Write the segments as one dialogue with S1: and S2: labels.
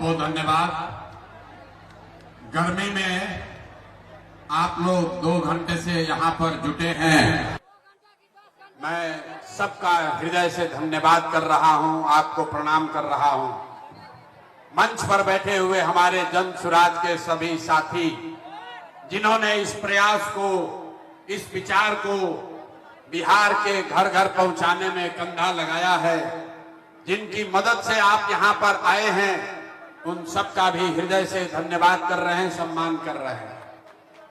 S1: बहुत धन्यवाद। गर्मी में आप लोग 2 घंटे से यहाँ पर जुटे हैं। मैं सबका हृदय से धन्यवाद कर रहा हूँ, आपको प्रणाम कर रहा हूँ। मंच पर बैठे हुए हमारे जन सुराज के सभी साथी जिन्होंने इस प्रयास को, इस विचार को बिहार के घर घर पहुंचाने में कंधा लगाया है, जिनकी मदद से आप यहाँ पर आए हैं, उन सबका भी हृदय से धन्यवाद कर रहे हैं, सम्मान कर रहे हैं।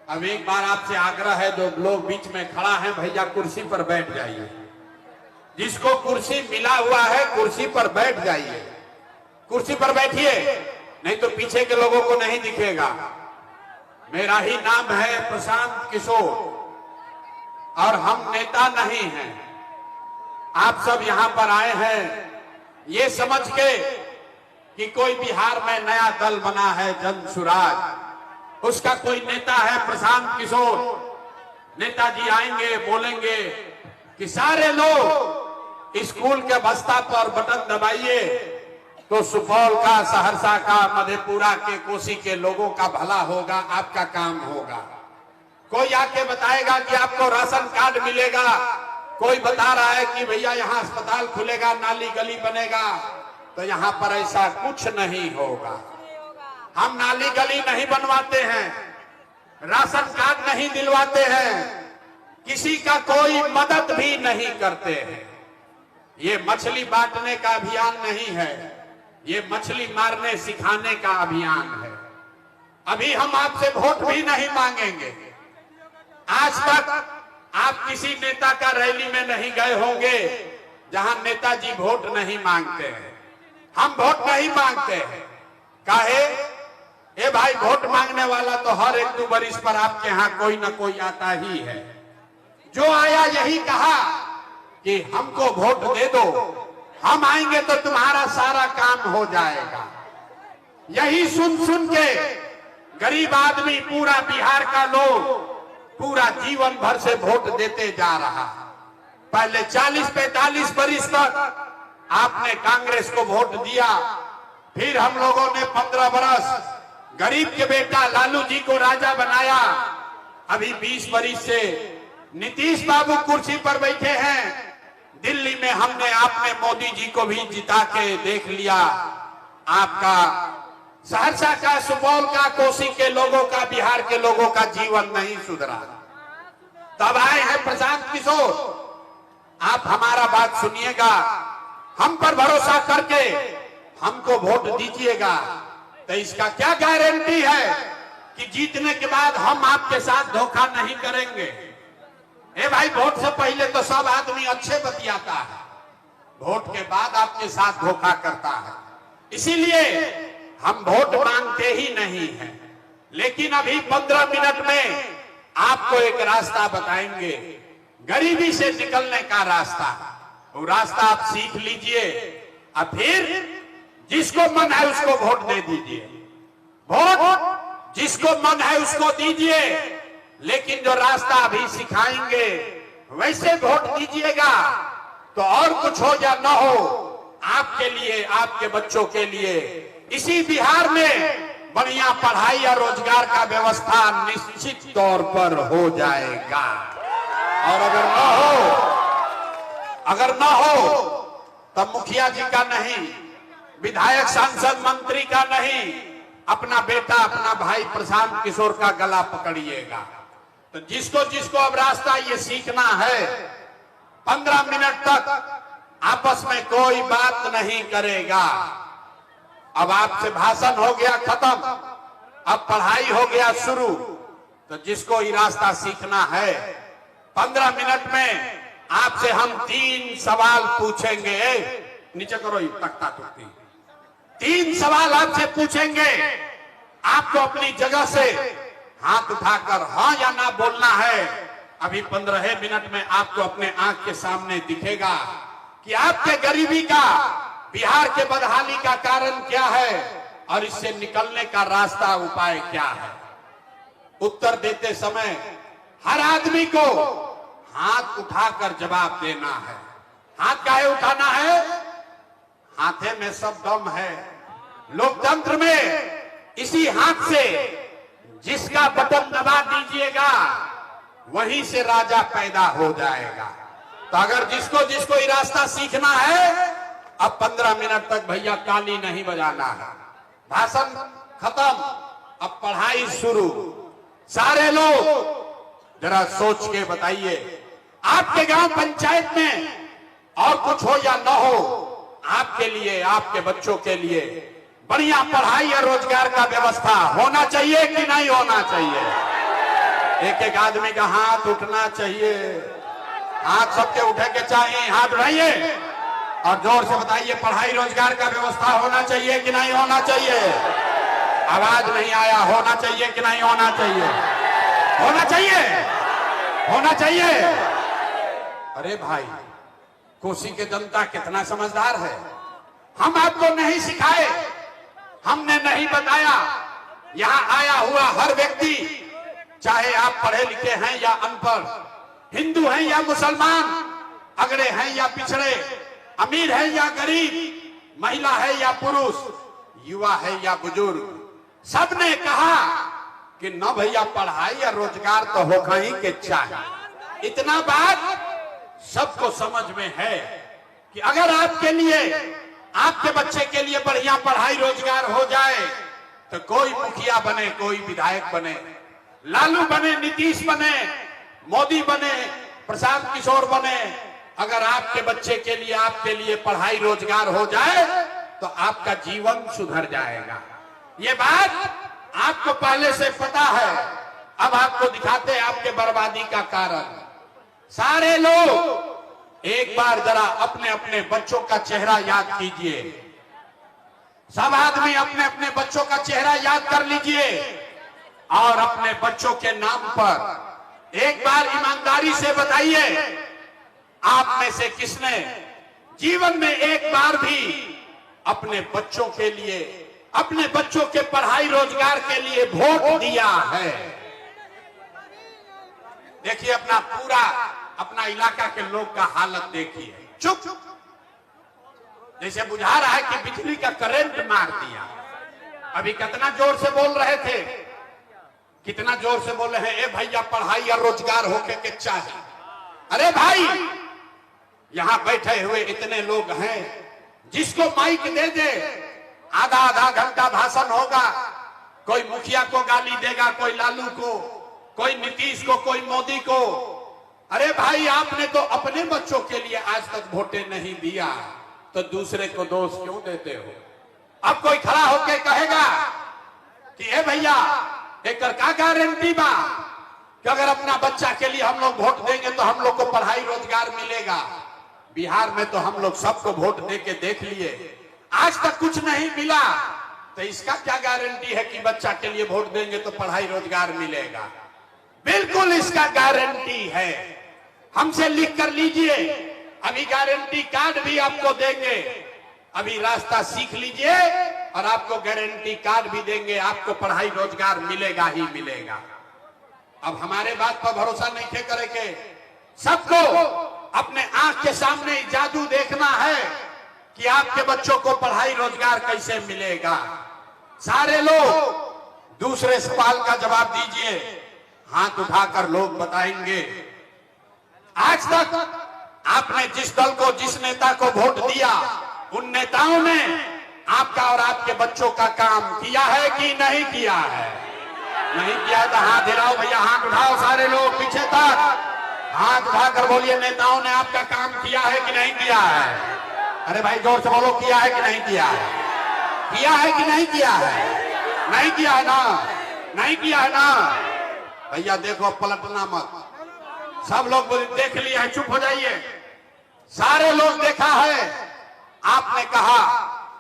S1: अब एक बार आपसे आग्रह है, जो लोग बीच में खड़ा है, भैया कुर्सी पर बैठ जाइए। जिसको कुर्सी मिला हुआ है कुर्सी पर बैठ जाइए, कुर्सी पर बैठिए, नहीं तो पीछे के लोगों को नहीं दिखेगा। मेरा ही नाम है प्रशांत किशोर और हम नेता नहीं हैं। आप सब यहाँ पर आए हैं ये समझ के कि कोई बिहार में नया दल बना है जन सुराज, उसका कोई नेता है प्रशांत किशोर। नेताजी आएंगे, बोलेंगे कि सारे लोग स्कूल के बस्ता पर बटन दबाइए तो सुपौल का, सहरसा का, मधेपुरा के, कोसी के लोगों का भला होगा, आपका काम होगा। कोई आके बताएगा कि आपको राशन कार्ड मिलेगा, कोई बता रहा है कि भैया यहाँ अस्पताल खुलेगा, नाली गली बनेगा, तो यहाँ पर ऐसा कुछ नहीं होगा। हम नाली गली नहीं बनवाते हैं, राशन कार्ड नहीं दिलवाते हैं, किसी का कोई मदद भी नहीं करते हैं। ये मछली बांटने का अभियान नहीं है, ये मछली मारने सिखाने का अभियान है। अभी हम आपसे वोट भी नहीं मांगेंगे। आज तक आप किसी नेता का रैली में नहीं गए होंगे जहां नेताजी वोट नहीं मांगते हैं। हम वोट नहीं मांगते हैं। काहे? ए भाई, वोट मांगने वाला तो हर 1-2 बरिस पर आपके यहाँ कोई ना कोई आता ही है। जो आया यही कहा कि हमको वोट दे दो, हम आएंगे तो तुम्हारा सारा काम हो जाएगा। यही सुन सुन के गरीब आदमी, पूरा बिहार का लोग पूरा जीवन भर से वोट देते जा रहा। पहले 40-45 बरिस तक आपने कांग्रेस को वोट दिया, फिर हम लोगों ने 15 बरस गरीब के बेटा लालू जी को राजा बनाया। अभी 20 बरिस से नीतीश बाबू कुर्सी पर बैठे हैं। दिल्ली में हमने, आपने मोदी जी को भी जिता के देख लिया। आपका सहरसा का, सुपौल का, कोसी के लोगों का, बिहार के लोगों का जीवन नहीं सुधरा। तब आए हैं प्रशांत किशोर। आप हमारा बात सुनिएगा, हम पर भरोसा करके हमको वोट दीजिएगा। तो इसका क्या गारंटी है कि जीतने के बाद हम आपके साथ धोखा नहीं करेंगे? ए भाई, वोट से पहले तो सब आदमी अच्छे बतियाता है, वोट के बाद आपके साथ धोखा करता है। इसीलिए हम वोट मांगते ही नहीं हैं। लेकिन अभी 15 मिनट में आपको एक रास्ता बताएंगे, गरीबी से निकलने का रास्ता। वो रास्ता आप सीख लीजिए और फिर जिसको मन है उसको वोट दे दीजिए। वोट जिसको मन है उसको दीजिए, लेकिन जो रास्ता अभी सिखाएंगे वैसे वोट दीजिएगा। तो और कुछ हो या न हो, आपके लिए, आपके बच्चों के लिए इसी बिहार में बढ़िया पढ़ाई और रोजगार का व्यवस्था निश्चित तौर पर हो जाएगा। और अगर न हो तब मुखिया जी का नहीं, विधायक, सांसद, मंत्री का नहीं, अपना बेटा, अपना भाई प्रशांत किशोर का गला पकड़िएगा। तो जिसको जिसको अब रास्ता ये सीखना है, 15 मिनट तक आपस में कोई बात नहीं करेगा। अब आपसे भाषण हो गया खत्म, अब पढ़ाई हो गया शुरू। तो जिसको ये रास्ता सीखना है, 15 मिनट में आपसे हम 3 सवाल पूछेंगे। नीचे करो ये तख्ता टुकती। 3 सवाल आपसे पूछेंगे। आपको अपनी जगह से हाथ उठाकर हाँ या ना बोलना है। अभी 15 मिनट में आपको अपने आंख के सामने दिखेगा कि आपके गरीबी का, बिहार के बदहाली का कारण क्या है और इससे निकलने का रास्ता, उपाय क्या है। उत्तर देते समय हर आदमी को हाथ उठाकर जवाब देना है। हाथ काहे उठाना है? हाथे में सब दम है, लोकतंत्र में इसी हाथ से जिसका बटन दबा दीजिएगा वहीं से राजा पैदा हो जाएगा। तो अगर जिसको जिसको ये रास्ता सीखना है, अब 15 मिनट तक भैया ताली नहीं बजाना है, भाषण खत्म, अब पढ़ाई शुरू। सारे लोग जरा सोच के बताइए, आपके गांव पंचायत में और कुछ हो या न हो, आपके लिए, आपके बच्चों के लिए बढ़िया पढ़ाई और रोजगार का व्यवस्था होना चाहिए कि नहीं होना चाहिए? एक एक आदमी का हाथ उठना चाहिए। हाथ सबके उठे के चाहिए, हाथ उठाइए और जोर से बताइए, पढ़ाई रोजगार का व्यवस्था होना चाहिए कि नहीं होना चाहिए? आवाज नहीं आया, होना चाहिए कि नहीं होना चाहिए? होना चाहिए, होना चाहिए। अरे भाई, कोसी के जनता कितना समझदार है। हम आपको नहीं सिखाए, हमने नहीं बताया। यहां आया हुआ हर व्यक्ति, चाहे आप पढ़े लिखे हैं या अनपढ़, हिंदू हैं या मुसलमान, अगड़े हैं या पिछड़े, अमीर है या गरीब, महिला है या पुरुष, युवा है या बुजुर्ग, सबने कहा कि न भैया पढ़ाई या रोजगार तो होगा ही के चाहिए। इतना बात सबको समझ में है कि अगर आपके लिए, आपके बच्चे के लिए बढ़िया पढ़ाई रोजगार हो जाए तो कोई मुखिया बने, कोई विधायक बने, लालू बने, नीतीश बने, मोदी बने, प्रशांत किशोर बने, अगर आपके बच्चे के लिए, आपके लिए पढ़ाई रोजगार हो जाए तो आपका जीवन सुधर जाएगा। ये बात आपको पहले से पता है। अब आपको दिखाते हैं आपके बर्बादी का कारण। सारे लोग एक बार जरा अपने अपने बच्चों का चेहरा याद कीजिए। सब आदमी अपने अपने बच्चों का चेहरा याद कर लीजिए और अपने बच्चों के नाम पर एक बार ईमानदारी से बताइए, आप में से किसने जीवन में एक बार भी अपने बच्चों के लिए, अपने बच्चों के पढ़ाई रोजगार के लिए वोट दिया है? देखिए अपना पूरा, अपना इलाका के लोग का हालत देखिए। चुप, जैसे बुझा रहा है कि बिजली का करंट मार दिया। अभी कितना जोर से बोल रहे थे, कितना जोर से बोल रहे हैं, ए भैया पढ़ाई और रोजगार होके के चाहिए। अरे भाई, यहां बैठे हुए इतने लोग हैं, जिसको माइक दे दे आधा आधा घंटा भाषण होगा। कोई मुखिया को गाली देगा, कोई लालू को, कोई नीतीश को, कोई मोदी को। अरे भाई, आपने तो अपने बच्चों के लिए आज तक वोटें नहीं दिया, तो दूसरे को दोष क्यों देते हो? अब कोई खड़ा होकर कहेगा कि ए भैया, एक का गारंटी बा कि अगर अपना बच्चा के लिए हम लोग वोट देंगे तो हम लोग को पढ़ाई रोजगार मिलेगा। बिहार में तो हम लोग सबको वोट दे के देख लिए, आज तक कुछ नहीं मिला, तो इसका क्या गारंटी है कि बच्चा के लिए वोट देंगे तो पढ़ाई रोजगार मिलेगा? बिल्कुल इसका गारंटी है। हमसे लिख कर लीजिए, अभी गारंटी कार्ड भी आपको देंगे। अभी रास्ता सीख लीजिए और आपको गारंटी कार्ड भी देंगे, आपको पढ़ाई रोजगार मिलेगा ही मिलेगा। अब हमारे बात पर भरोसा नहीं करेंगे, सबको अपने आंख के सामने जादू देखना है कि आपके बच्चों को पढ़ाई रोजगार कैसे मिलेगा। सारे लोग दूसरे सवाल का जवाब दीजिए, हाथ उठाकर लोग बताएंगे। आज तक आपने जिस दल को, जिस नेता को वोट दिया, उन नेताओं ने आपका और आपके बच्चों का काम किया है कि नहीं किया है? नहीं किया तो हाथ हिलाओ भैया, हाथ उठाओ सारे लोग पीछे तक, हाथ उठाकर बोलिए, नेताओं ने आपका काम किया है कि नहीं किया है? अरे भाई जोर से बोलो, किया है कि नहीं किया है? किया है कि नहीं किया है? नहीं किया है ना? नहीं किया है ना? भैया देखो, पलटना मत। सब लोग देख लिया है, चुप हो जाइए। सारे लोग देखा है। आपने कहा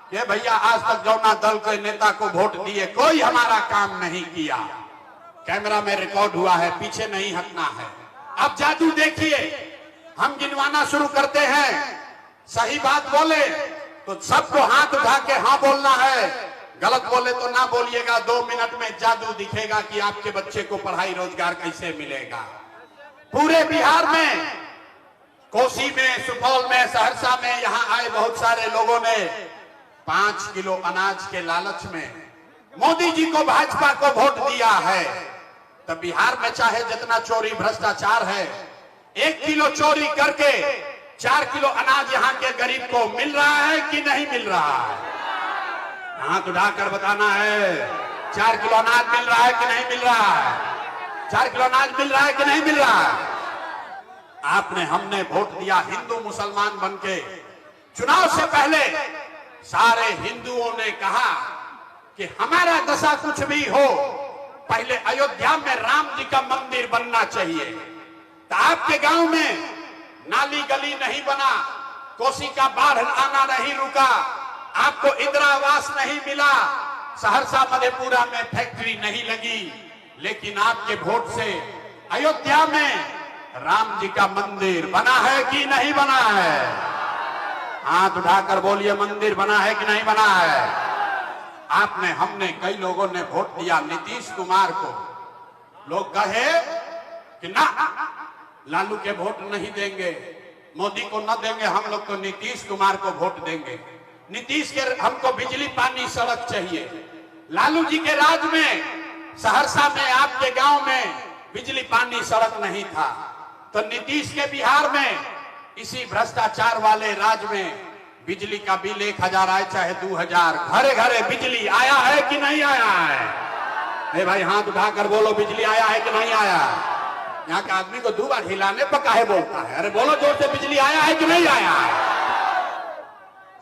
S1: कि भैया आज तक जौना दल के नेता को वोट दिए, कोई हमारा काम नहीं किया। कैमरा में रिकॉर्ड हुआ है, पीछे नहीं हटना है। अब जादू देखिए, हम गिनवाना शुरू करते हैं। सही बात बोले तो सबको हाथ उठा के हाँ बोलना है, गलत बोले तो ना बोलिएगा। 2 मिनट में जादू दिखेगा कि आपके बच्चे को पढ़ाई रोजगार कैसे मिलेगा। पूरे बिहार में, कोसी में, सुपौल में, सहरसा में, यहाँ आए बहुत सारे लोगों ने 5 किलो अनाज के लालच में मोदी जी को, भाजपा को वोट दिया है, तो बिहार में चाहे जितना चोरी भ्रष्टाचार है, 1 किलो चोरी करके 4 किलो अनाज यहाँ के गरीब को मिल रहा है कि नहीं मिल रहा है? हाथ उठाकर बताना है, 4 किलो अनाज मिल रहा है कि नहीं मिल रहा है? 4 किलो अनाज मिल रहा है कि नहीं मिल रहा है? आपने, हमने वोट दिया हिंदू मुसलमान बनके। चुनाव से पहले सारे हिंदुओं ने कहा कि हमारा दशा कुछ भी हो, पहले अयोध्या में राम जी का मंदिर बनना चाहिए। तो आपके गांव में नाली गली नहीं बना, कोसी का बाढ़ आना नहीं रुका, आपको इंदिरा आवास नहीं मिला, सहरसा मधेपुरा में फैक्ट्री नहीं लगी, लेकिन आपके वोट से अयोध्या में राम जी का मंदिर बना है कि नहीं बना है? हाथ उठाकर बोलिए, मंदिर बना है कि नहीं बना है? आपने, हमने, कई लोगों ने वोट दिया नीतीश कुमार को। लोग कहे कि ना, लालू के वोट नहीं देंगे, मोदी को न देंगे, हम लोग तो नीतीश कुमार को वोट देंगे। नीतीश के, हमको बिजली पानी सड़क चाहिए। लालू जी के राज में सहरसा में, आपके गांव में बिजली पानी सड़क नहीं था, तो नीतीश के बिहार में इसी भ्रष्टाचार वाले राज में बिजली का बिल 1000 आए चाहे 2000, घरे घरे बिजली आया है कि नहीं आया है? भाई हाथ उठाकर बोलो, बिजली आया है कि नहीं आया? यहाँ के आदमी को 2 बार हिलाने पर काहे बोलता है? अरे बोलो जोर से, बिजली आया है कि नहीं आया है?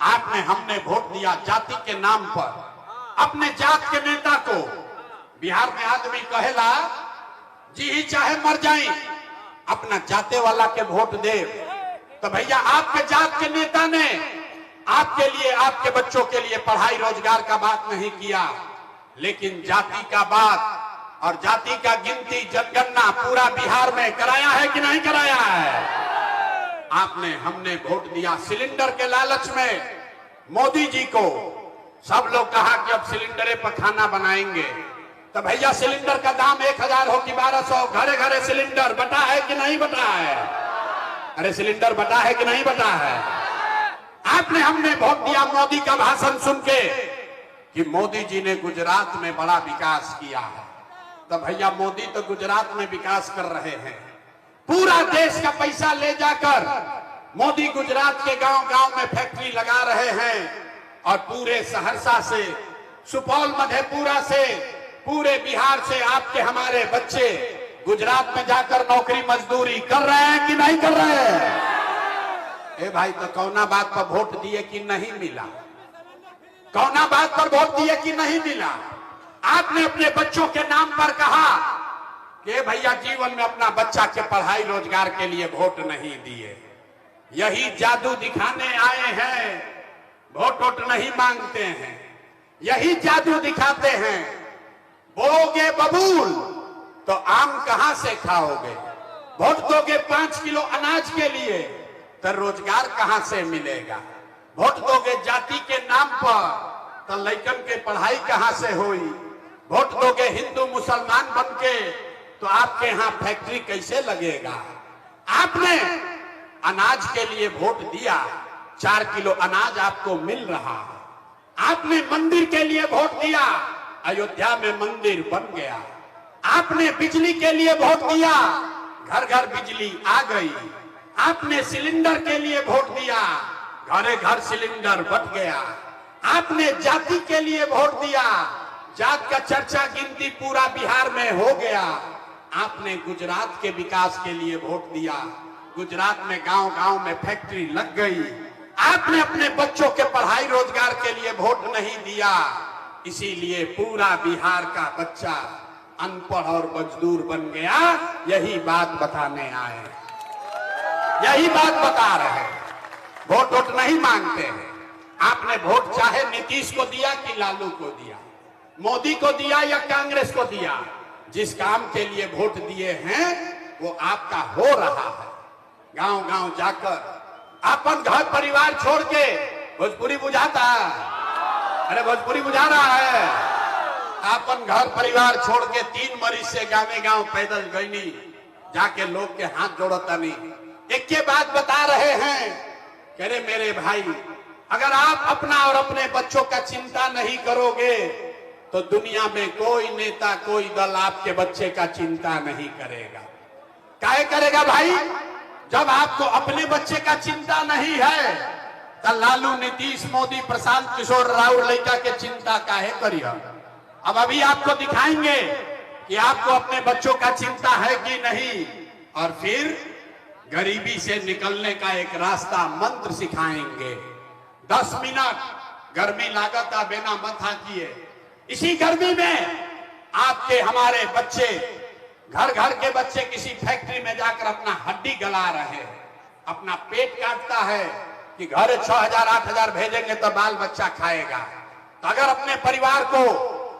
S1: आपने, हमने वोट दिया जाति के नाम पर, अपने जात के नेता को। बिहार में आदमी कहेला जी ही चाहे मर जाए, अपना जाते वाला के वोट दे। तो भैया, आपके जात के नेता ने आपके लिए, आपके बच्चों के लिए पढ़ाई रोजगार का बात नहीं किया, लेकिन जाति का बात और जाति का गिनती, जनगणना पूरा बिहार में कराया है कि नहीं कराया है? आपने, हमने वोट दिया सिलेंडर के लालच में मोदी जी को। सब लोग कहा कि अब सिलेंडर पर खाना बनाएंगे, तो भैया सिलेंडर का दाम 1000 हो कि 1200, घरे घरे सिलेंडर बटा है कि नहीं बटा है? अरे सिलेंडर बटा है कि नहीं बटा है? आपने, हमने वोट दिया मोदी का भाषण सुन के कि मोदी जी ने गुजरात में बड़ा विकास किया है। तो भैया, मोदी तो गुजरात में विकास कर रहे हैं, पूरा देश का पैसा ले जाकर मोदी गुजरात के गांव गांव में फैक्ट्री लगा रहे हैं, और पूरे सहरसा से, सुपौल, मधेपुरा से, पूरे बिहार से आपके, हमारे बच्चे गुजरात में जाकर नौकरी मजदूरी कर रहे हैं कि नहीं कर रहे हैं? ए भाई, तो कौना बात पर वोट दिए कि नहीं मिला? कौना बात पर वोट दिए कि नहीं मिला? आपने अपने बच्चों के नाम पर कहा कि भैया जीवन में अपना बच्चा के पढ़ाई रोजगार के लिए वोट नहीं दिए। यही जादू दिखाने आए हैं, वोट वोट नहीं मांगते हैं, यही जादू दिखाते हैं। बोओगे बबूल तो आम कहां से खाओगे? वोट दोगे 5 किलो अनाज के लिए तो रोजगार कहां से मिलेगा? वोट दोगे जाति के नाम पर तो लड़कन के पढ़ाई कहां से हुई? वोट दोगे हिंदू मुसलमान बनके तो आपके यहाँ फैक्ट्री कैसे लगेगा? आपने अनाज के लिए वोट दिया, 4 किलो अनाज आपको मिल रहा है। आपने मंदिर के लिए वोट दिया, अयोध्या में मंदिर बन गया। आपने बिजली के लिए वोट दिया, घर घर बिजली आ गई। आपने सिलेंडर के लिए वोट दिया, घरे घर सिलेंडर बट गया। आपने जाति के लिए वोट दिया, जात का चर्चा गिनती पूरा बिहार में हो गया। आपने गुजरात के विकास के लिए वोट दिया, गुजरात में गांव गांव में फैक्ट्री लग गई। आपने अपने बच्चों के पढ़ाई रोजगार के लिए वोट नहीं दिया, इसीलिए पूरा बिहार का बच्चा अनपढ़ और मजदूर बन गया। यही बात बताने आए, यही बात बता रहे। वोट वोट नहीं मांगते हैं। आपने वोट चाहे नीतीश को दिया कि लालू को दिया, मोदी को दिया या कांग्रेस को दिया, जिस काम के लिए वोट दिए हैं वो आपका हो रहा है। गांव गांव जाकर अपन घर परिवार छोड़ के, भोजपुरी बुझाता है, अरे भोजपुरी बुझा रहा है, अपन घर परिवार छोड़ के 3 मरीज से गाँव गांव पैदल गईनी, जाके लोग के हाथ जोड़ता नहीं। एक के बात बता रहे हैं, कह रहे मेरे भाई अगर आप अपना और अपने बच्चों का चिंता नहीं करोगे तो दुनिया में कोई नेता, कोई दल आपके बच्चे का चिंता नहीं करेगा। काहे करेगा भाई? जब आपको अपने बच्चे का चिंता नहीं है तो लालू, नीतीश, मोदी, प्रशांत किशोर, राहुल लड़का के चिंता काहे करिए। अब अभी आपको दिखाएंगे कि आपको अपने बच्चों का चिंता है कि नहीं, और फिर गरीबी से निकलने का एक रास्ता मंत्र सिखाएंगे। 10 मिनट गर्मी लागत बिना मथा किए। इसी गर्मी में आपके हमारे बच्चे, घर घर के बच्चे किसी फैक्ट्री में जाकर अपना हड्डी गला रहे हैं, अपना पेट काटता है कि घर 6,000 8,000 भेजेंगे तो बाल बच्चा खाएगा। तो अगर अपने परिवार को,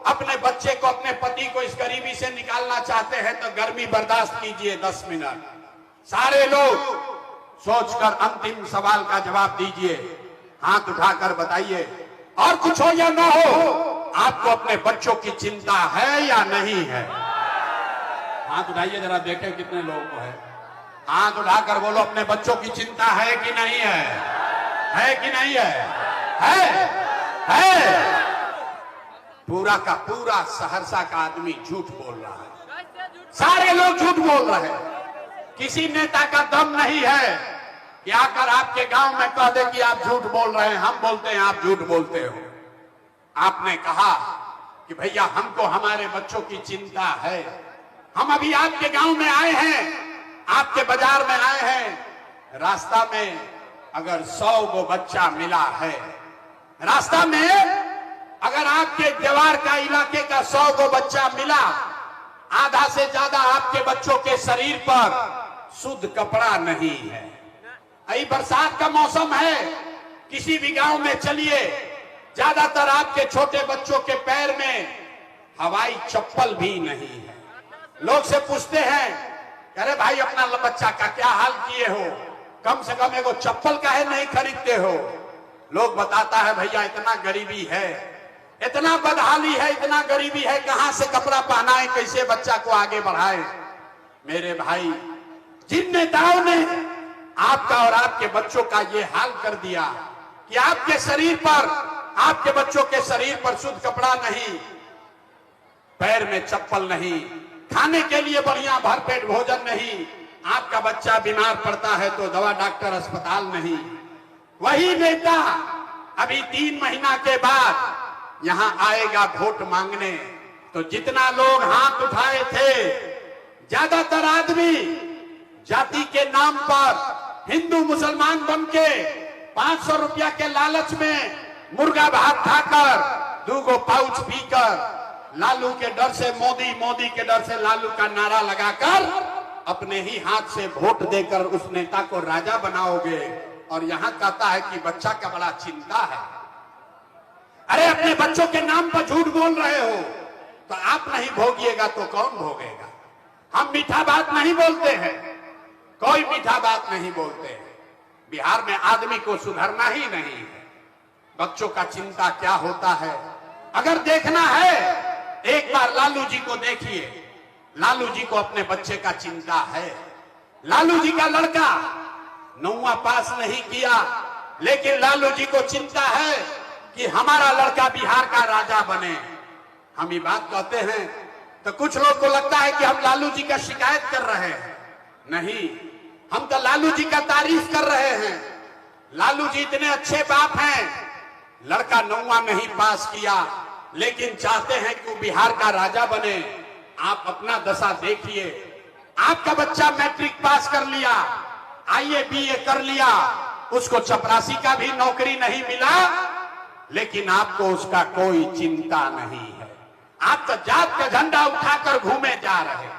S1: अपने बच्चे को, अपने पति को इस गरीबी से निकालना चाहते हैं तो गर्मी बर्दाश्त कीजिए 10 मिनट। सारे लोग सोचकर अंतिम सवाल का जवाब दीजिए, हाथ उठाकर बताइए, और कुछ हो या ना हो, आपको अपने बच्चों की चिंता है या नहीं है? हाथ उठाइए जरा, देखें कितने लोगों को है। हाथ उठाकर बोलो, अपने बच्चों की चिंता है कि नहीं है? है कि नहीं है? है। पूरा का पूरा सहरसा का आदमी झूठ बोल रहा है। सारे लोग झूठ बोल रहे हैं। किसी नेता का दम नहीं है कि आकर आपके गांव में कह दे कि आप झूठ बोल रहे हैं। हम बोलते हैं, आप झूठ बोलते हो। आपने कहा कि भैया हमको हमारे बच्चों की चिंता है। हम अभी आपके गांव में आए हैं, आपके बाजार में आए हैं। रास्ता में अगर 100 गो बच्चा मिला है, रास्ता में अगर आपके देवार का इलाके का 100 गो बच्चा मिला, आधा से ज्यादा आपके बच्चों के शरीर पर शुद्ध कपड़ा नहीं है। अभी बरसात का मौसम है, किसी भी गांव में चलिए, ज्यादातर आपके छोटे बच्चों के पैर में हवाई चप्पल भी नहीं है। लोग से पूछते हैं, अरे भाई अपना बच्चा का क्या हाल किए हो, कम से कम एगो चप्पल काहे नहीं खरीदते हो? लोग बताता है भैया इतना गरीबी है, इतना बदहाली है, इतना गरीबी है, कहां से कपड़ा पहनाए, कैसे बच्चा को आगे बढ़ाए। मेरे भाई, जिन नेताओं ने आपका और आपके बच्चों का ये हाल कर दिया कि आपके शरीर पर, आपके बच्चों के शरीर पर शुद्ध कपड़ा नहीं, पैर में चप्पल नहीं, खाने के लिए बढ़िया भरपेट भोजन नहीं, आपका बच्चा बीमार पड़ता है तो दवा डॉक्टर अस्पताल नहीं, वही नेता अभी 3 महीना के बाद यहां आएगा वोट मांगने। तो जितना लोग हाथ उठाए थे, ज्यादातर आदमी जाति के नाम पर हिंदू मुसलमान बन के 500 रुपया के लालच में मुर्गा भात खाकर, 2 गो पाउच पीकर, लालू के डर से मोदी, मोदी के डर से लालू का नारा लगाकर अपने ही हाथ से वोट देकर उस नेता को राजा बनाओगे। और यहां कहता है कि बच्चा का बड़ा चिंता है। अरे अपने बच्चों के नाम पर झूठ बोल रहे हो तो आप नहीं भोगिएगा तो कौन भोगेगा? हम मीठा बात नहीं बोलते हैं, कोई मीठा बात नहीं बोलते हैं। बिहार में आदमी को सुधरना ही नहीं है। बच्चों का चिंता क्या होता है अगर देखना है, एक बार लालू जी को देखिए। लालू जी को अपने बच्चे का चिंता है। लालू जी का लड़का 9वां पास नहीं किया, लेकिन लालू जी को चिंता है कि हमारा लड़का बिहार का राजा बने। हम ये बात कहते हैं तो कुछ लोग को लगता है कि हम लालू जी का शिकायत कर रहे हैं। नहीं, हम तो लालू जी का तारीफ कर रहे हैं। लालू जी इतने अच्छे बाप हैं, लड़का 9वां नहीं पास किया लेकिन चाहते हैं कि वो बिहार का राजा बने। आप अपना दशा देखिए, आपका बच्चा मैट्रिक पास कर लिया, आईए बीए कर लिया, उसको चपरासी का भी नौकरी नहीं मिला, लेकिन आपको उसका कोई चिंता नहीं है। आप तो जात का झंडा उठाकर घूमे जा रहे हैं।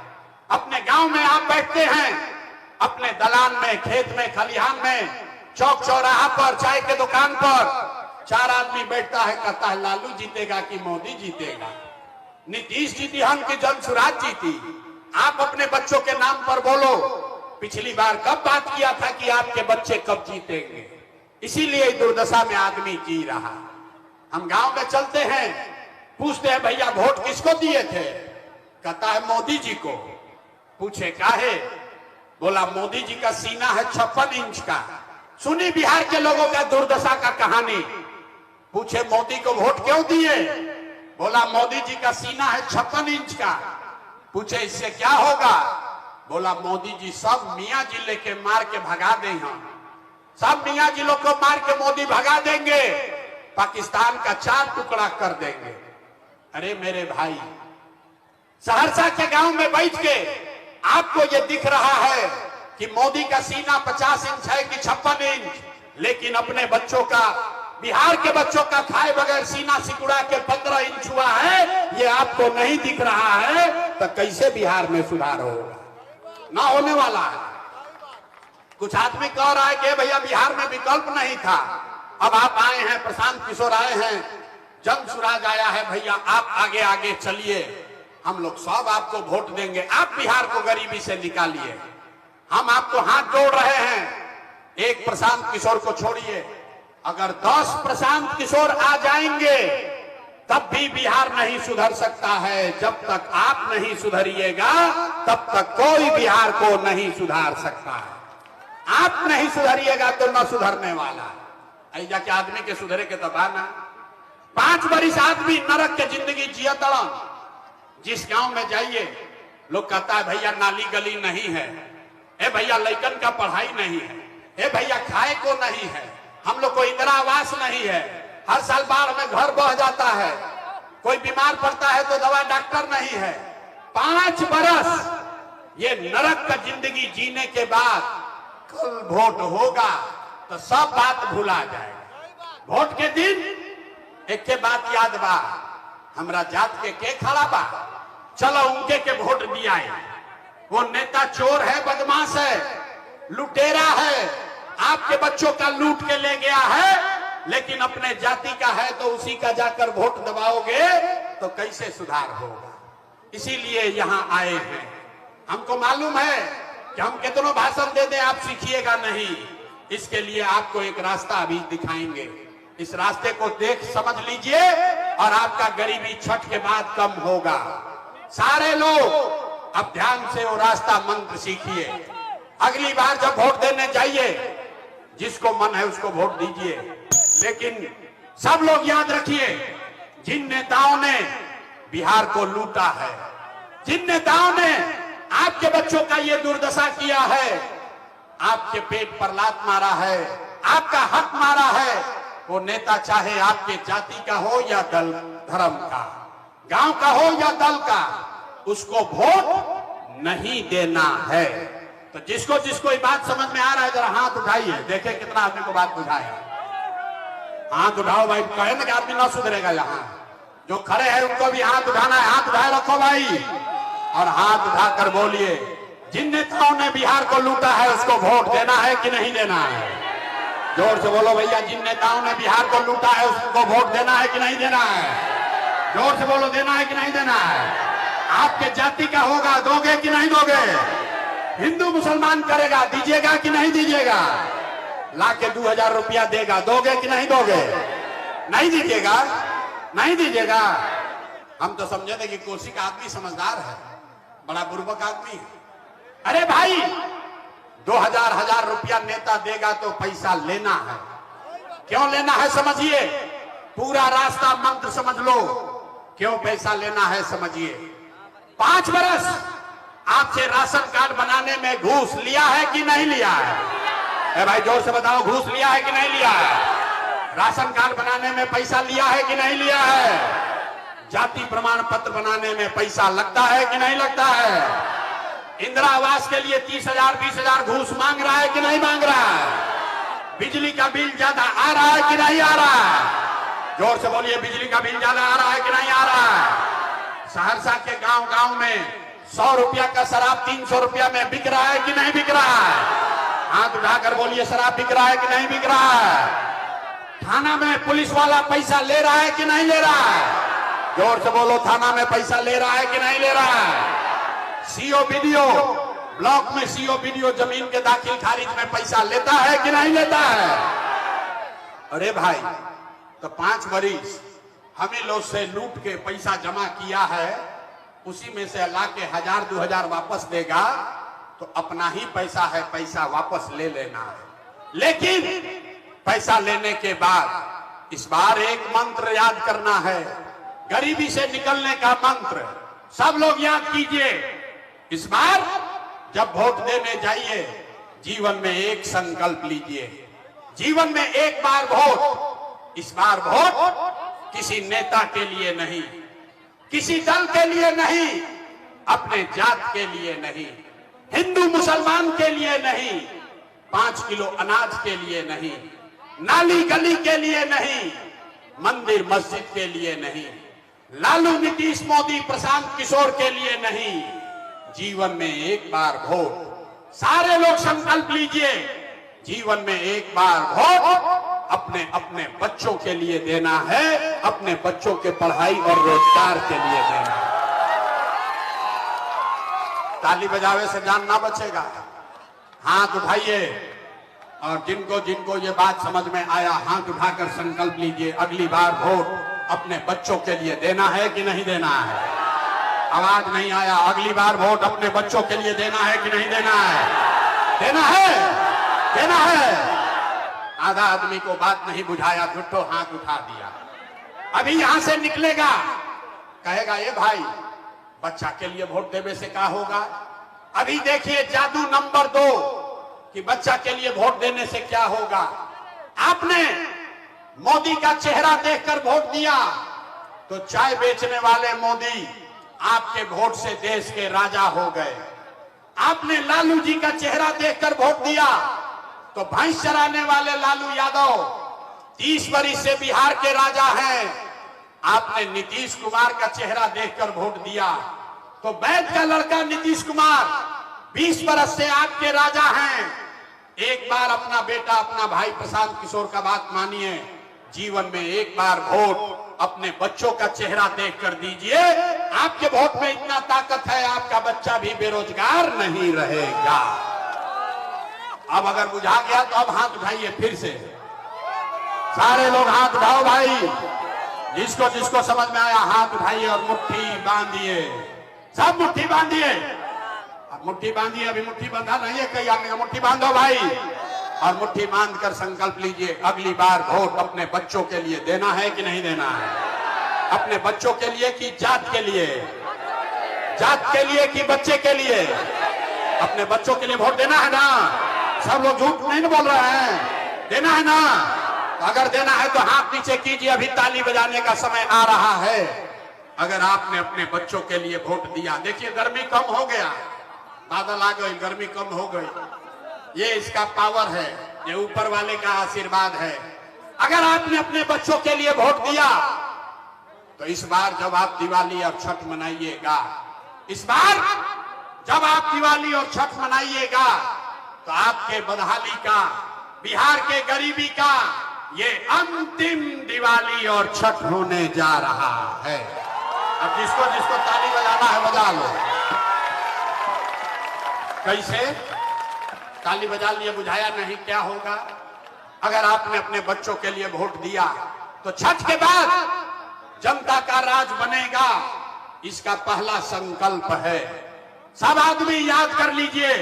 S1: अपने गांव में आप बैठते हैं, अपने दलान में, खेत में, खलिहान में, चौक चौराहा पर, चाय के दुकान पर 4 आदमी बैठता है, कहता है लालू जीतेगा कि मोदी जीतेगा, नीतीश जीती हम की जन सुराज जीती। आप अपने बच्चों के नाम पर बोलो, पिछली बार कब बात किया था कि आपके बच्चे कब जीतेंगे? इसीलिए दुर्दशा में आदमी जी रहा। हम गांव में चलते हैं, पूछते हैं भैया वोट किसको दिए थे? कहता है मोदी जी को। पूछे काहे? बोला मोदी जी का सीना है 56 इंच का, सुनी बिहार के लोगों का दुर्दशा का कहानी। पूछे मोदी को वोट क्यों दिए? बोला मोदी जी का सीना है 56 इंच का। पूछे इससे क्या होगा? बोला मोदी जी सब मियां जिले के मार के भगा दें, हम सब मियां जिलों को मार के मोदी भगा देंगे, पाकिस्तान का 4 टुकड़ा कर देंगे। अरे मेरे भाई, सहरसा के गांव में बैठ के आपको ये दिख रहा है कि मोदी का सीना 50 इंच है कि 56 इंच, लेकिन अपने बच्चों का, बिहार के बच्चों का खाए बगैर सीना सिकुड़ा के 15 इंच हुआ है, ये आपको नहीं दिख रहा है, तो कैसे बिहार में सुधार होगा? ना होने वाला है। कुछ आदमी कह रहा है कि भैया बिहार में विकल्प नहीं था, अब आप आए हैं, प्रशांत किशोर आए हैं, जंग सुराज आया है, भैया आप आगे आगे चलिए, हम लोग सब आपको वोट देंगे, आप बिहार को गरीबी से निकालिए, हम आपको हाथ जोड़ रहे हैं। एक प्रशांत किशोर को छोड़िए, अगर 10 प्रशांत किशोर आ जाएंगे तब भी बिहार नहीं सुधर सकता है। जब तक आप नहीं सुधरिएगा तब तक कोई बिहार को नहीं सुधार सकता है। आप नहीं सुधरिएगा तो न सुधरने वाला। ऐजा के आदमी के सुधरे के तबाना 5 बरिस आदमी नरक के जिंदगी जिया तड़न। जिस गांव में जाइए लोग कहता है भैया नाली गली नहीं है, ए भैया लइकन का पढ़ाई नहीं है, ए भैया खाए को नहीं है, हम लोग को इंदिरा आवास नहीं है, हर साल बाढ़ में घर बह जाता है, कोई बीमार पड़ता है तो दवा डॉक्टर नहीं है। 5 बरस ये नरक का जिंदगी जीने के बाद कल वोट होगा तो सब बात भुला जाएगा। वोट के दिन एक के बात याद बा, हमरा जात के खड़ा बा, चलो उनके के वोट दिया। वो नेता चोर है, बदमाश है, लुटेरा है, आपके बच्चों का लूट के ले गया है, लेकिन अपने जाति का है तो उसी का जाकर वोट दबाओगे तो कैसे सुधार होगा? इसीलिए यहाँ आए हैं। हमको मालूम है कि हम कितनों भाषण दे दें आप सीखिएगा नहीं, इसके लिए आपको एक रास्ता अभी दिखाएंगे। इस रास्ते को देख समझ लीजिए और आपका गरीबी छठ के बाद कम होगा। सारे लोग अब ध्यान से वो रास्ता मंत्र सीखिए। अगली बार जब वोट देने जाइए, जिसको मन है उसको वोट दीजिए, लेकिन सब लोग याद रखिए, जिन नेताओं ने बिहार को लूटा है, जिन नेताओं ने आपके बच्चों का ये दुर्दशा किया है, आपके पेट पर लात मारा है, आपका हक मारा है, वो नेता चाहे आपके जाति का हो या दल धर्म का, गांव का हो या दल का, उसको वोट नहीं देना है। तो जिसको जिसको ये बात समझ में आ रहा है जरा हाथ उठाइए, देखें कितना आदमी को बात बुझाया। हाथ उठाओ भाई, कहे ना कि आदमी ना सुधरेगा। यहाँ जो खड़े हैं उनको भी हाथ उठाना है, हाथ उठाए रखो भाई और हाथ उठाकर बोलिए, जिन नेताओं ने बिहार को लूटा है उसको वोट देना है कि नहीं देना है? जोर से बोलो भैया, जिन नेताओं ने बिहार को लूटा है उसको वोट देना है कि नहीं देना है? जोर से बोलो, देना है कि नहीं देना है? आपके जाति का होगा, दोगे कि नहीं दोगे? हिंदू मुसलमान करेगा, दीजिएगा कि नहीं दीजिएगा? लाके 2000 रुपया देगा, दोगे कि नहीं दोगे? नहीं दीजिएगा, नहीं दीजिएगा। हम तो समझे थे कि कोसी का आदमी समझदार है, बड़ा बुर्बक आदमी है। अरे भाई 2000 रुपया नेता देगा तो पैसा लेना है। क्यों लेना है समझिए, पूरा रास्ता मंत्र समझ लो, क्यों पैसा लेना है समझिए। 5 बरस आपसे राशन कार्ड बनाने में घूस लिया है कि नहीं लिया है? भाई जोर से बताओ, घूस लिया है कि नहीं लिया है? राशन कार्ड बनाने में पैसा लिया है कि नहीं लिया है? जाति प्रमाण पत्र बनाने में पैसा लगता है कि नहीं लगता है? इंदिरा आवास के लिए 30,000 20,000 घूस मांग रहा है कि नहीं मांग रहा है? बिजली का बिल ज्यादा आ रहा है कि नहीं आ रहा है? जोर से बोलिए, बिजली का बिल ज्यादा आ रहा है कि नहीं आ रहा है? सहरसा के गांव गांव में 100 रुपया का शराब 300 रुपया में बिक रहा है कि नहीं बिक रहा है? हाथ उठाकर बोलिए, शराब बिक रहा है कि नहीं बिक रहा है? थाना में पुलिस वाला पैसा ले रहा है कि नहीं ले रहा है? जोर से बोलो, थाना में पैसा ले रहा है कि नहीं ले रहा है? सीओ बीडीओ, ब्लॉक में सीओ बीडीओ जमीन के दाखिल खारिज में पैसा लेता है कि नहीं लेता है? अरे भाई, तो 5 बरिस हमें लोग से लूट के पैसा जमा किया है, उसी में से ला के 1000 2000 वापस देगा तो अपना ही पैसा है, पैसा वापस ले लेना है। लेकिन पैसा लेने के बाद इस बार एक मंत्र याद करना है, गरीबी से निकलने का मंत्र। सब लोग याद कीजिए, इस बार जब वोट देने जाइए जीवन में एक संकल्प लीजिए, जीवन में एक बार वोट। इस बार वोट किसी नेता के लिए नहीं, किसी दल के लिए नहीं, अपने जात के लिए नहीं, हिंदू मुसलमान के लिए नहीं, 5 किलो अनाज के लिए नहीं, नाली गली के लिए नहीं, मंदिर मस्जिद के लिए नहीं, लालू नीतीश मोदी प्रशांत किशोर के लिए नहीं, जीवन में एक बार वोट। सारे लोग संकल्प लीजिए, जीवन में एक बार वोट अपने अपने बच्चों के लिए देना है, अपने बच्चों के पढ़ाई और रोजगार के लिए देना है। ताली बजावे से जान ना बचेगा। हाथ उठाइए और जिनको जिनको ये बात समझ में आया हाथ उठाकर संकल्प लीजिए, अगली बार वोट अपने बच्चों के लिए देना है कि नहीं देना है। आवाज नहीं आया, अगली बार वोट अपने बच्चों के लिए देना है कि नहीं देना है। देना है, देना है। आधा आदमी को बात नहीं बुझाया, झूठो हाथ उठा दिया। अभी यहां से निकलेगा, कहेगा ये भाई बच्चा के लिए वोट देने से क्या होगा। अभी देखिए जादू नंबर 2 कि बच्चा के लिए वोट देने से क्या होगा। आपने मोदी का चेहरा देखकर वोट दिया तो चाय बेचने वाले मोदी आपके वोट से देश के राजा हो गए। आपने लालू जी का चेहरा देखकर वोट दिया तो भैंस चराने वाले लालू यादव 30 वर्ष से बिहार के राजा हैं। आपने नीतीश कुमार का चेहरा देखकर वोट दिया तो वैद्य का लड़का नीतीश कुमार 20 वर्ष से आपके राजा हैं। एक बार अपना बेटा अपना भाई प्रशांत किशोर का बात मानिए, जीवन में एक बार वोट अपने बच्चों का चेहरा देखकर दीजिए। आपके वोट में इतना ताकत है, आपका बच्चा भी बेरोजगार नहीं रहेगा। अब अगर बुझा गया तो अब हाथ उठाइए फिर से, सारे लोग हाथ उठाओ भाई। जिसको जिसको समझ में आया हाथ उठाइए और मुट्ठी बांधिए, सब मुट्ठी बांधिए। अब मुट्ठी बांधिए, अभी मुट्ठी बंधा नहीं है, कई आदमी मुट्ठी बांधो भाई और मुट्ठी बांधकर संकल्प लीजिए, अगली बार वोट अपने बच्चों के लिए देना है कि नहीं देना है। अपने बच्चों के लिए कि जात के लिए, जात के लिए कि बच्चे के लिए। अपने बच्चों के लिए वोट देना है ना। सब लोग झूठ नहीं बोल रहे हैं, देना है ना। तो अगर देना है तो हाथ नीचे कीजिए, अभी ताली बजाने का समय आ रहा है। अगर आपने अपने बच्चों के लिए वोट दिया, देखिए गर्मी कम हो गया, बादल आ गए, गर्मी कम हो गई। ये इसका पावर है, ये ऊपर वाले का आशीर्वाद है। अगर आपने अपने बच्चों के लिए वोट दिया तो इस बार जब आप दिवाली और छठ मनाइएगा, इस बार जब आप दिवाली और छठ मनाइएगा तो आपके बदहाली का, बिहार के गरीबी का ये अंतिम दिवाली और छठ होने जा रहा है। अब जिसको जिसको ताली बजाना है बजा लो। कैसे ताली बजा लिए, बुझाया नहीं, क्या होगा। अगर आपने अपने बच्चों के लिए वोट दिया तो छठ के बाद जनता का राज बनेगा, इसका पहला संकल्प है। सब आदमी याद कर लीजिए,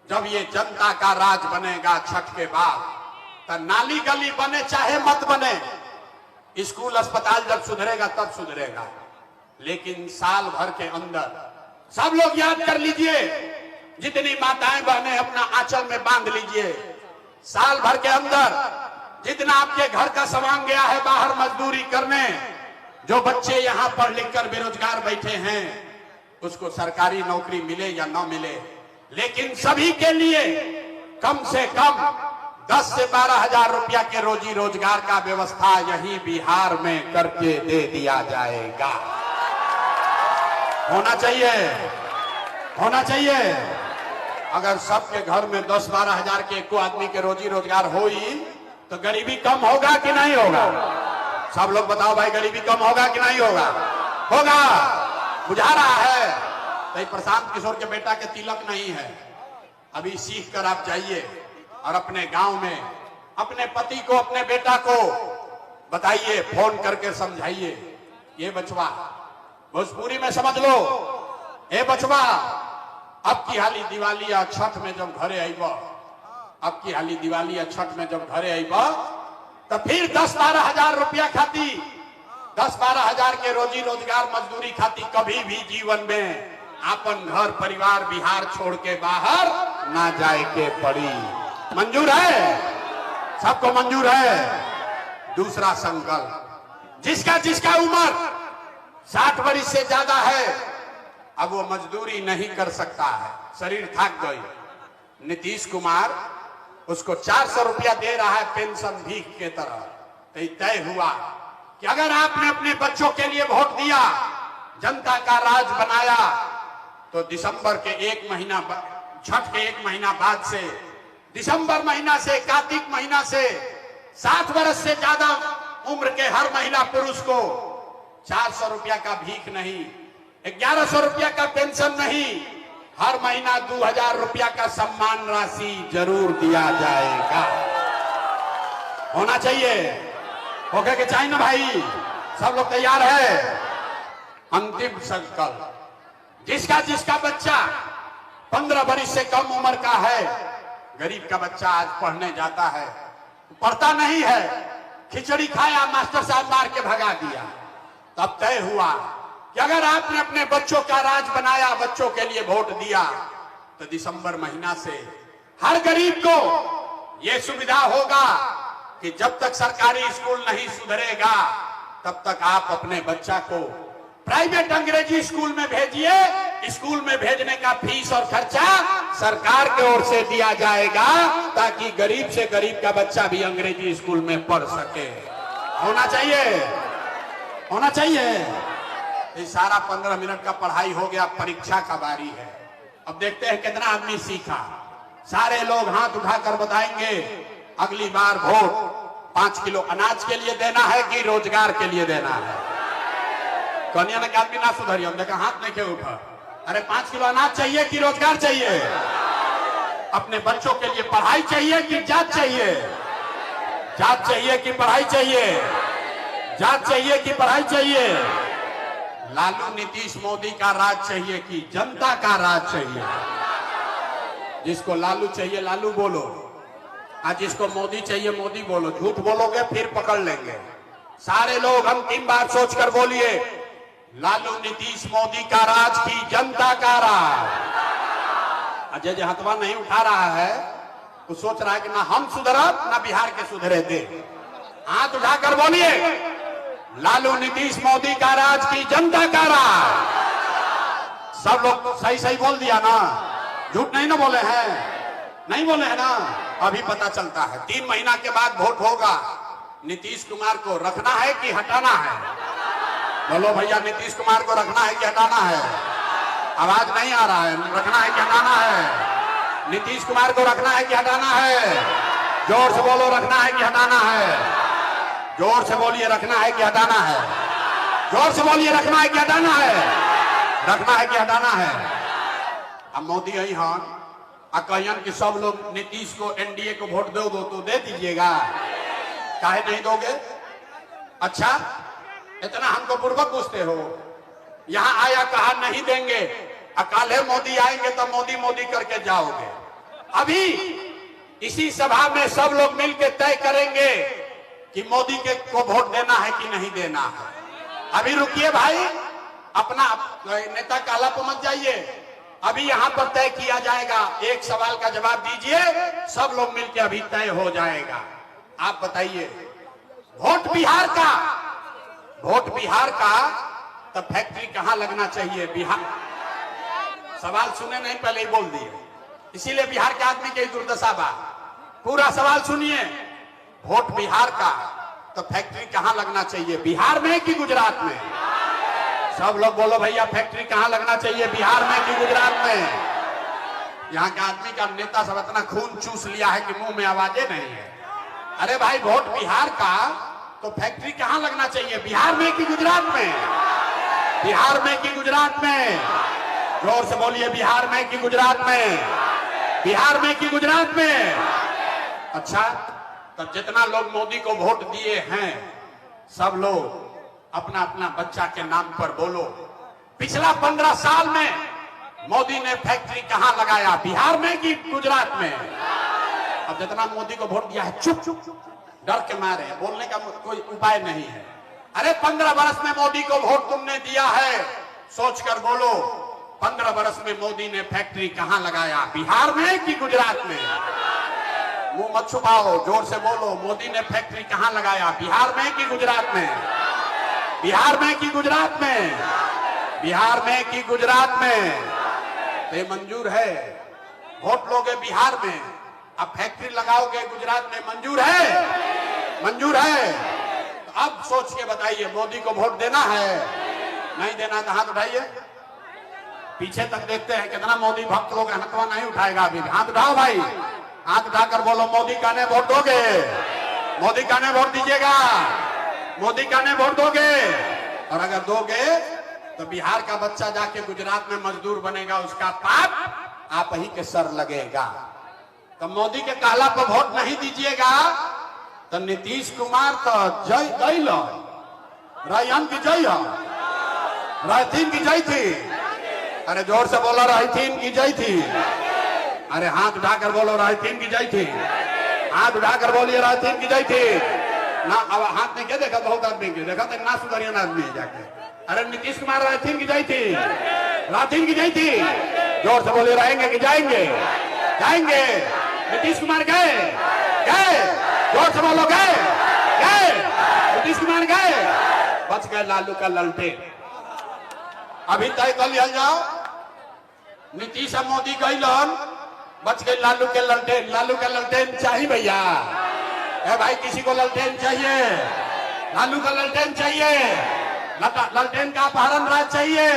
S1: जब ये जनता का राज बनेगा छठ के बाद, तो नाली गली बने चाहे मत बने, स्कूल अस्पताल जब सुधरेगा तब सुधरेगा, लेकिन साल भर के अंदर सब लोग याद कर लीजिए, जितनी माताएं बहनें अपना आंचल में बांध लीजिए, साल भर के अंदर जितना आपके घर का सामान गया है बाहर मजदूरी करने, जो बच्चे यहां पढ़ लिख कर बेरोजगार बैठे हैं उसको सरकारी नौकरी मिले या ना मिले, लेकिन सभी के लिए कम से कम 10 से 12 हजार रुपया के रोजी रोजगार का व्यवस्था यही बिहार में करके दे दिया जाएगा। होना चाहिए, होना चाहिए। अगर सबके घर में 10-12 हजार के एको आदमी के रोजी रोजगार होई तो गरीबी कम होगा कि नहीं होगा। सब लोग बताओ भाई, गरीबी कम होगा कि नहीं होगा। होगा, बुझा रहा है। तो प्रशांत किशोर के बेटा के तिलक नहीं है, अभी सीख कर आप जाइए और अपने गांव में अपने पति को, अपने बेटा को बताइए, फोन करके समझाइए, ये बचवा भोजपुरी में समझ लो, ए बचवा अब की हाली दिवाली या छठ में जब घरे आइब अब की हाली दिवाली या छठ में जब घरे आईब तो फिर 10-12 हजार रुपया खाती, 10-12 हजार के रोजी रोजगार मजदूरी खाती कभी भी जीवन में अपन घर परिवार बिहार छोड़ के बाहर ना जाए के पड़ी। मंजूर है? सबको मंजूर है? दूसरा संकल्प, जिसका जिसका उम्र 60 वर्ष से ज्यादा है अब वो मजदूरी नहीं कर सकता है, शरीर थक गई। नीतीश कुमार उसको 400 रुपया दे रहा है पेंशन भीख के तरह। तो तय हुआ कि अगर आपने अपने बच्चों के लिए वोट दिया, जनता का राज बनाया, तो दिसंबर के 1 महीना, छठ के 1 महीना बाद से, दिसंबर महीना से, कार्तिक महीना से 60 वर्ष से ज्यादा उम्र के हर महिला पुरुष को 400 रुपया का भीख नहीं, 1100 रुपया का पेंशन नहीं, हर महीना 2000 रुपया का सम्मान राशि जरूर दिया जाएगा। होना चाहिए, होके के चाहिए ना भाई? सब लोग तैयार है? अंतिम संकल्प, जिसका जिसका बच्चा 15 वर्ष से कम उम्र का है, गरीब का बच्चा आज पढ़ने जाता है, पढ़ता नहीं है, खिचड़ी खाया, मास्टर साहब मार के भगा दिया, तब तय हुआ कि अगर आपने अपने बच्चों का राज बनाया, बच्चों के लिए वोट दिया, तो दिसंबर महीना से हर गरीब को यह सुविधा होगा कि जब तक सरकारी स्कूल नहीं सुधरेगा तब तक आप अपने बच्चा को प्राइवेट अंग्रेजी स्कूल में भेजिए। स्कूल में भेजने का फीस और खर्चा सरकार की ओर से दिया जाएगा ताकि गरीब से गरीब का बच्चा भी अंग्रेजी स्कूल में पढ़ सके। होना चाहिए, होना चाहिए। ये सारा 15 मिनट का पढ़ाई हो गया, परीक्षा का बारी है। अब देखते हैं कितना आदमी सीखा। सारे लोग हाथ उठाकर बताएंगे अगली बार वोट 5 किलो अनाज के लिए देना है कि रोजगार के लिए देना है। कन्या ने आदमी ना सुधरिए, हम देखा हाथ नहीं के उठा। अरे 5 किलो अनाज चाहिए कि रोजगार चाहिए? अपने बच्चों के लिए पढ़ाई चाहिए कि जात चाहिए? जात चाहिए कि पढ़ाई चाहिए? जात चाहिए कि पढ़ाई चाहिए? लालू नीतीश मोदी का राज चाहिए कि जनता का राज चाहिए? जिसको लालू चाहिए लालू बोलो, आज जिसको मोदी चाहिए मोदी बोलो। झूठ बोलोगे फिर पकड़ लेंगे। सारे लोग अंतिम बार सोचकर बोलिए, लालू नीतीश मोदी का राज की जनता का राज। अजय जो हथवा नहीं उठा रहा है वो सोच रहा है कि ना हम सुधरब ना बिहार के सुधरे दे। हाथ उठाकर बोलिए, लालू नीतीश मोदी का राज की जनता का राज। सब लोग सही सही बोल दिया ना? झूठ नहीं ना बोले हैं? नहीं बोले हैं ना? अभी पता चलता है। 3 महीना के बाद वोट होगा। नीतीश कुमार को रखना है कि हटाना है? बोलो भैया, नीतीश कुमार को रखना है कि हटाना है? आवाज नहीं आ रहा है। रखना है कि हटाना है? नीतीश कुमार को रखना है कि हटाना है? जोर से बोलो, रखना है कि हटाना है? जोर से बोलिए, रखना है कि हटाना है? जोर से बोलिए, रखना है कि हटाना है? रखना है कि हटाना है? अब मोदी यही हन कहियन कि सब लोग नीतीश को एनडीए को वोट दो तो दे दीजिएगा। काहे नहीं दोगे? अच्छा, इतना हमको पूर्वक पूछते हो। यहां आया कहा नहीं देंगे, अकाले मोदी आएंगे तो मोदी मोदी करके जाओगे। अभी इसी सभा में सब लोग मिलकर तय करेंगे कि मोदी के को वोट देना है कि नहीं देना है। अभी रुकिए भाई, अपना नेता काला पे मत जाइए। अभी यहां पर तय किया जाएगा। एक सवाल का जवाब दीजिए, सब लोग मिलकर अभी तय हो जाएगा। आप बताइए, वोट बिहार का, वोट बिहार का तो फैक्ट्री कहां लगना चाहिए? बिहार। सवाल सुने नहीं, पहले ही बोल दिए, इसीलिए बिहार के आदमी की दुर्दशा बा। पूरा सवाल सुनिए। वोट बिहार का तो फैक्ट्री कहां लगना चाहिए? बिहार में कि गुजरात में? सब लोग बोलो भैया, फैक्ट्री कहां लगना चाहिए? बिहार में कि गुजरात में? यहाँ के आदमी का नेता सब इतना खून चूस लिया है कि मुंह में आवाजें नहीं है। अरे भाई, वोट बिहार का तो फैक्ट्री कहां लगना चाहिए? बिहार में कि गुजरात में? बिहार में कि गुजरात में? जोर से बोलिए, बिहार में कि गुजरात में? बिहार में कि गुजरात में? अच्छा, तब जितना लोग मोदी को वोट दिए हैं सब लोग अपना अपना बच्चा के नाम पर बोलो, पिछला 15 साल में मोदी ने फैक्ट्री कहां लगाया? बिहार में कि गुजरात में? अब जितना मोदी को वोट दिया है चुप डर के मारे, बोलने का कोई उपाय नहीं है। अरे 15 वर्ष में मोदी को वोट तुमने दिया है, सोचकर बोलो 15 वर्ष में मोदी ने फैक्ट्री कहां लगाया, बिहार में कि गुजरात में? मुंह मत छुपाओ, जोर से बोलो, मोदी ने फैक्ट्री कहां लगाया, बिहार में कि गुजरात में? बिहार में कि गुजरात में? बिहार में कि गुजरात में? तो ये मंजूर है, वोट लोगे बिहार में, अब फैक्ट्री लगाओगे गुजरात में, मंजूर है? मंजूर है? तो अब सोच के बताइए, मोदी को वोट देना है? नहीं देना तो हाथ उठाइए, पीछे तक देखते हैं कितना मोदी भक्त लोग, हाथवा नहीं उठाएगा अभी, हाथ उठाओ भाई, हाथ उठाकर बोलो मोदी का ने वोट दोगे, मोदी का ने वोट दीजिएगा, मोदी का ने वोट दोगे। और अगर दोगे तो बिहार का बच्चा जाके गुजरात में मजदूर बनेगा, उसका पाप आप ही के सर लगेगा। तो मोदी के कहला पर वोट नहीं दीजिएगा तो नीतीश कुमार तो जय गई रायन की जय, रायथीन की जय थी, अरे जोर से बोलो रायथीन की जय थी, अरे हाथ उठाकर बोलो रायथीन की जय थी, हाथ उठाकर बोलिए रायथीन की जय थी ना। अब हाथ ने क्या देखा, बहुत आदमी के देखा तो ना सुधरियन आदमी जाके, अरे नीतीश कुमार रायथीन की जय थी, रायथीन की जय थी, जोर से बोलिए रहेंगे कि जाएंगे? जाएंगे। नीतीश कुमार गए, गए, जोर से बोलो गए, गए, नीतीश कुमार गए, बच गए लालू का ललटेन। अभी तय कर लिया जाओ, नीतीश और मोदी गईलन, बच गए लालू के ललटेन। लालू का ललटेन चाहिए भैया? ए भाई किसी को ललटेन चाहिए? लालू का ललटेन चाहिए? ललटेन का अपहरण राज चाहिए?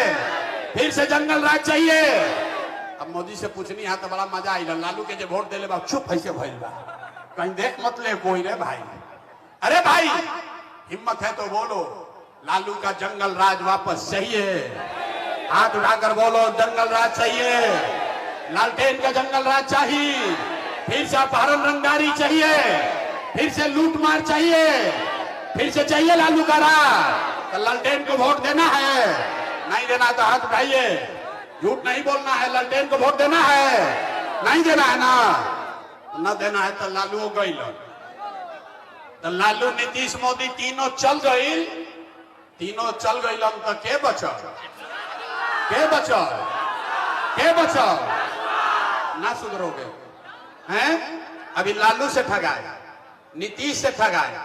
S1: फिर से जंगल राज चाहिए? अब मोदी से पूछनी है तो बड़ा मजा आई, लालू के जो वोट देले बा चुप ऐसे भइल बा, कहीं देख मत ले कोई रे भाई। अरे भाई हिम्मत है तो बोलो लालू का जंगल राज वापस चाहिए, हाथ उठाकर बोलो जंगल राज चाहिए, लालटेन का जंगल राज चाहिए, फिर से अपहरण रंगदारी चाहिए, फिर से लूट मार चाहिए, फिर से चाहिए लालू का राज। तो लालटेन को वोट देना है? नहीं देना तो हाथ उठाइए, झूठ नहीं बोलना है, लालटेन को वोट देना है? नहीं देना है ना, न देना है तो लालू गई, तो लालू नीतीश मोदी तीनों चल गई, तीनों चल गई तो के बचल? के बचल? के बचल? ना सुधरोगे हैं? अभी लालू से ठगाए, नीतीश से ठगाए,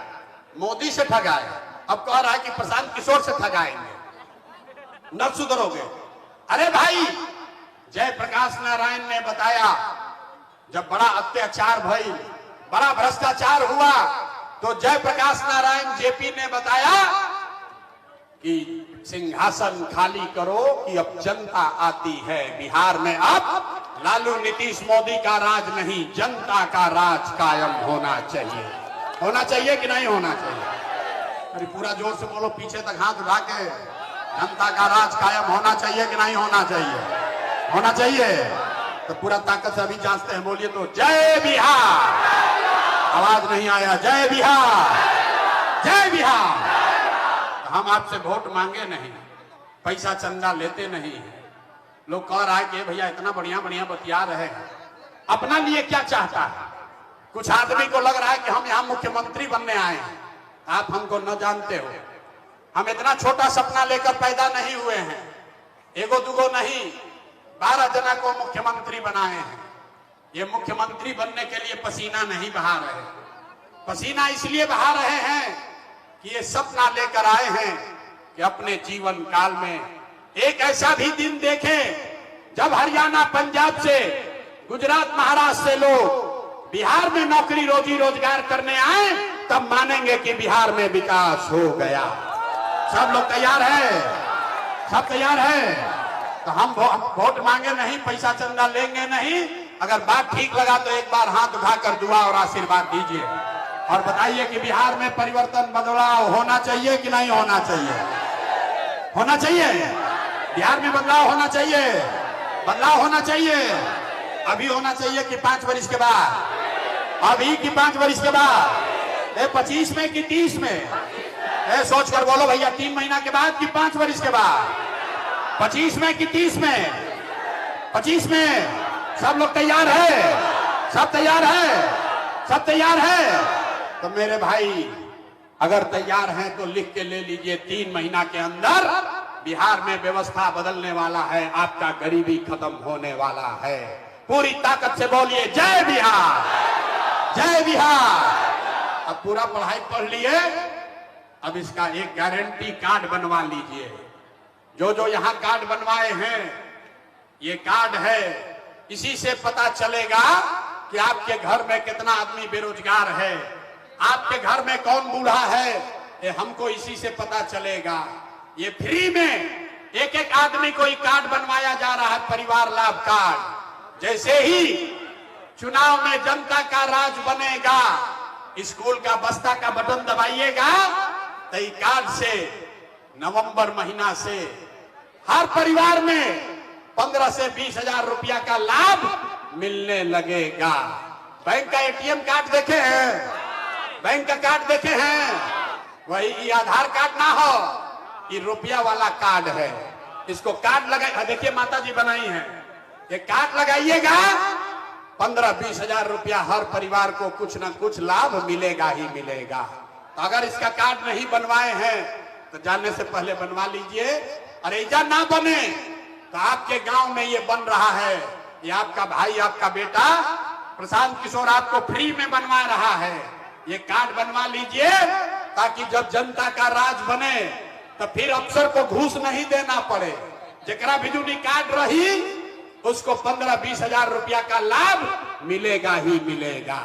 S1: मोदी से ठगाए, अब कह रहा है कि प्रशांत किशोर से ठगाएंगे, न सुधरोगे। अरे भाई जयप्रकाश नारायण ने बताया जब बड़ा अत्याचार भई, बड़ा भ्रष्टाचार हुआ, तो जयप्रकाश नारायण जेपी ने बताया कि सिंहासन खाली करो कि अब जनता आती है बिहार में, अब लालू नीतीश मोदी का राज नहीं, जनता का राज कायम होना चाहिए। होना चाहिए कि नहीं होना चाहिए? अरे पूरा जोर से बोलो, पीछे तक हाथ उठा के, जनता का राज कायम होना चाहिए कि नहीं होना चाहिए? होना चाहिए। तो पूरा ताकत से अभी जांचते हैं, बोलिए तो जय बिहार। आवाज नहीं आया, जय बिहार, जय बिहार। हम आपसे वोट मांगे नहीं, पैसा चंदा लेते नहीं है। लोग कह रहा है कि भैया इतना बढ़िया बढ़िया बतिया रहे हैं, अपना लिए क्या चाहता है? कुछ आदमी को लग रहा है कि हम यहाँ मुख्यमंत्री बनने आए हैं। आप हमको न जानते हो, हम इतना छोटा सपना लेकर पैदा नहीं हुए हैं, एगो दुगो नहीं 12 जना को मुख्यमंत्री बनाए हैं। ये मुख्यमंत्री बनने के लिए पसीना नहीं बहा रहे, पसीना इसलिए बहा रहे हैं कि ये सपना लेकर आए हैं कि अपने जीवन काल में एक ऐसा भी दिन देखें जब हरियाणा पंजाब से, गुजरात महाराष्ट्र से लोग बिहार में नौकरी रोजी रोजगार करने आए, तब मानेंगे कि बिहार में विकास हो गया। सब लोग तैयार है? सब तैयार है? तो हम वोट मांगे नहीं, पैसा चंदा लेंगे नहीं। अगर बात ठीक लगा तो एक बार हाथ उठाकर दुआ और आशीर्वाद दीजिए और बताइए कि बिहार में परिवर्तन, बदलाव होना चाहिए कि नहीं होना चाहिए? होना चाहिए। बिहार में बदलाव होना चाहिए, बदलाव होना चाहिए। अभी होना चाहिए कि 5 वर्ष के बाद? अभी कि 5 वर्ष के बाद? 25 में कि 30 में? सोच कर बोलो भैया, 3 महीना के बाद कि 5 वर्ष के बाद? 25 में कि 30 में? 25 में। सब लोग तैयार है? सब तैयार है? सब तैयार है? तो मेरे भाई अगर तैयार हैं तो लिख के ले लीजिए, 3 महीना के अंदर बिहार में व्यवस्था बदलने वाला है, आपका गरीबी खत्म होने वाला है। पूरी ताकत से बोलिए जय बिहार, जय बिहार। अब पूरा पढ़ाई पढ़ लिए, अब इसका एक गारंटी कार्ड बनवा लीजिए। जो जो यहाँ कार्ड बनवाए हैं, ये कार्ड है, इसी से पता चलेगा कि आपके घर में कितना आदमी बेरोजगार है, आपके घर में कौन बूढ़ा है, ये हमको इसी से पता चलेगा। ये फ्री में एक एक आदमी को कार्ड बनवाया जा रहा है, परिवार लाभ कार्ड। जैसे ही चुनाव में जनता का राज बनेगा, स्कूल का बस्ता का बटन दबाइएगा तो ये कार्ड से नवंबर महीना से हर परिवार में 15 से 20 हजार रुपया का लाभ मिलने लगेगा। बैंक का एटीएम कार्ड देखे हैं? बैंक का कार्ड देखे हैं? वही ये आधार कार्ड ना हो, ये रुपया वाला कार्ड है। इसको कार्ड लगा, देखिए माता जी बनाई है, ये कार्ड लगाइएगा, 15-20 हजार रुपया हर परिवार को कुछ ना कुछ लाभ मिलेगा ही मिलेगा। तो अगर इसका कार्ड नहीं बनवाए हैं तो जाने से पहले बनवा लीजिए। और ऐसा ना बने तो आपके गांव में ये बन रहा है, ये आपका भाई, आपका बेटा प्रशांत किशोर आपको फ्री में बनवा रहा है। ये कार्ड बनवा लीजिए ताकि जब जनता का राज बने तो फिर अफसर को घूस नहीं देना पड़े। जकरा बिजुली कार्ड रही उसको 15-20 हजार रुपया का लाभ मिलेगा ही मिलेगा।